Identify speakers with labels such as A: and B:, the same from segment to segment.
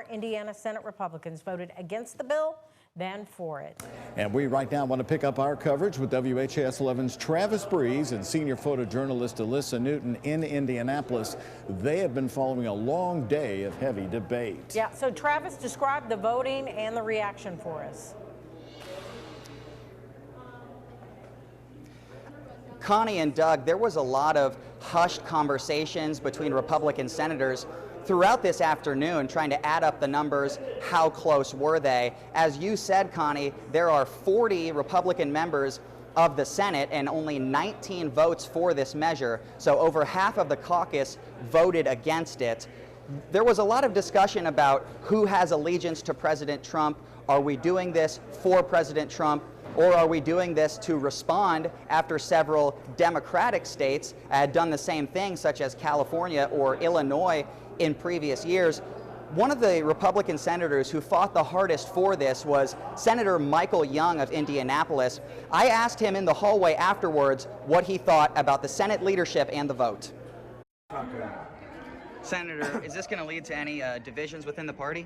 A: more Indiana Senate Republicans voted against the bill than for it.
B: And we right now want to pick up our coverage with WHAS 11's Travis Breeze and senior photojournalist Alyssa Newton in Indianapolis. They have been following a long day of heavy debate.
A: Yeah, so Travis, describe the voting and the reaction for us.
C: Connie and Doug, there was a lot of hushed conversations between Republican senators throughout this afternoon trying to add up the numbers. How close were they? As you said, Connie, there are 40 Republican members of the Senate and only 19 votes for this measure. So over half of the caucus voted against it. There was a lot of discussion about who has allegiance to President Trump. Are we doing this for President Trump? Or are we doing this to respond after several Democratic states had done the same thing, such as California or Illinois in previous years? One of the Republican senators who fought the hardest for this was Senator Michael Young of Indianapolis. I asked him in the hallway afterwards what he thought about the Senate leadership and the vote. Senator, is this going to lead to any divisions within the party?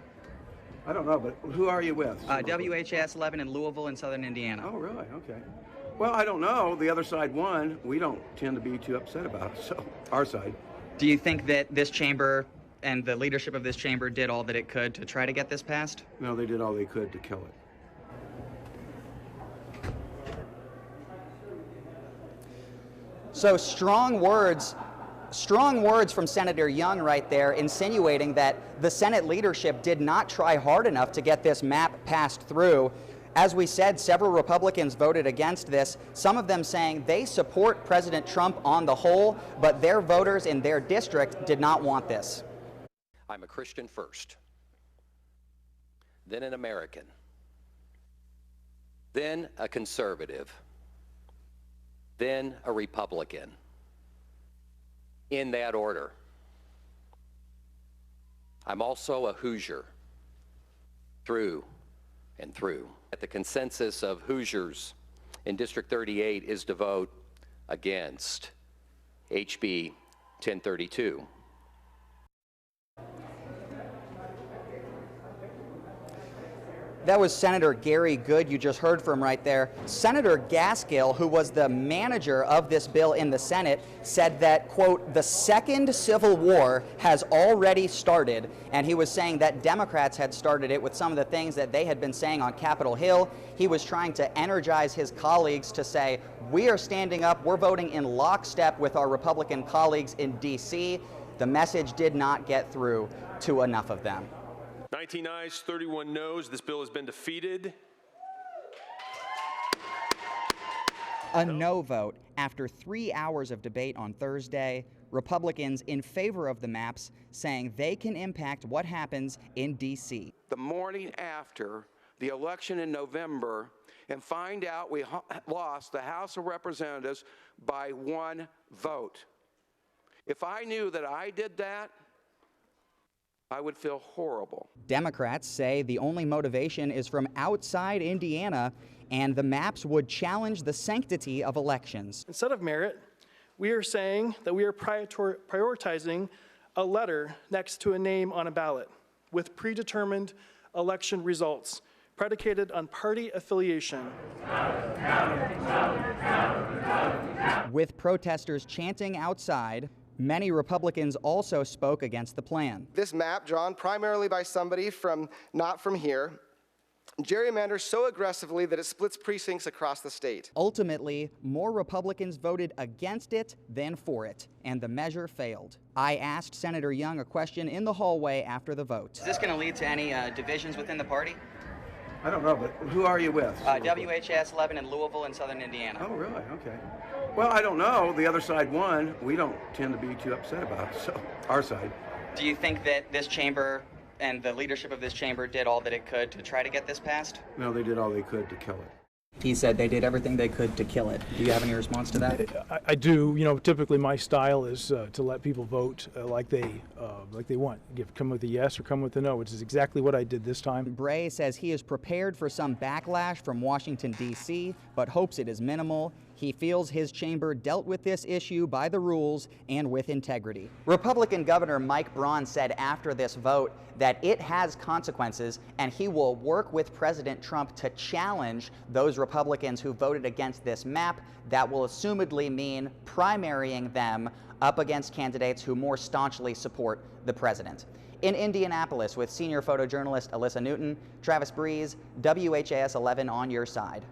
D: I don't know, but who are you with?
C: WHAS 11 in Louisville in southern Indiana.
D: Oh, really? Okay. Well, I don't know. The other side won. We don't tend to be too upset about it, so our side.
C: Do you think that this chamber and the leadership of this chamber did all that it could to try to get this passed?
D: No, they did all they could to kill it.
C: So strong words from Senator Young right there, insinuating that the Senate leadership did not try hard enough to get this map passed through. As we said, several Republicans voted against this, some of them saying they support President Trump on the whole, but their voters in their district did not want this.
E: I'm a Christian first, then an American, then a conservative, then a Republican. In that order. I'm also a Hoosier, through and through. The consensus of Hoosiers in District 38 is to vote against HB 1032.
C: That was Senator Gary Good you just heard from right there. Senator Gaskill, who was the manager of this bill in the Senate, said that, quote, the second Civil War has already started, and he was saying that Democrats had started it with some of the things that they had been saying on Capitol Hill. He was trying to energize his colleagues to say, we are standing up, we're voting in lockstep with our Republican colleagues in D.C. The message did not get through to enough of them.
F: 19 ayes, 31 noes. This bill has been defeated.
C: A no vote after 3 hours of debate on Thursday. Republicans in favor of the maps saying they can impact what happens in D.C.
G: The morning after the election in November and find out we lost the House of Representatives by 1 vote. If I knew that I did that, I would feel horrible.
C: Democrats say the only motivation is from outside Indiana, and the maps would challenge the sanctity of elections.
H: Instead of merit, we are saying that we are prioritizing a letter next to a name on a ballot with predetermined election results predicated on party affiliation.
C: With protesters chanting outside, many Republicans also spoke against the plan.
I: This map, drawn primarily by somebody not from here, gerrymanders so aggressively that it splits precincts across the state.
C: Ultimately, more Republicans voted against it than for it, and the measure failed. I asked Senator Young a question in the hallway after the vote. Is this going to lead to any divisions within the party?
D: I don't know, but who are you with?
C: WHAS 11 in Louisville in southern Indiana.
D: Oh, really? Okay. Well, I don't know. The other side won. We don't tend to be too upset about it, so our side.
C: Do you think that this chamber and the leadership of this chamber did all that it could to try to get this passed?
D: No, they did all they could to kill it.
C: He said they did everything they could to kill it. Do you have any response to that?
H: I do. You know, typically my style is to let people vote like they want. Come with a yes or come with a no, which is exactly what I did this time.
C: Bray says he is prepared for some backlash from Washington, D.C., but hopes it is minimal. He feels his chamber dealt with this issue by the rules and with integrity. Republican Governor Mike Braun said after this vote that it has consequences, and he will work with President Trump to challenge those Republicans who voted against this map. That will assumedly mean primarying them up against candidates who more staunchly support the president. In Indianapolis, with senior photojournalist Alyssa Newton, Travis Breeze, WHAS 11 on your side.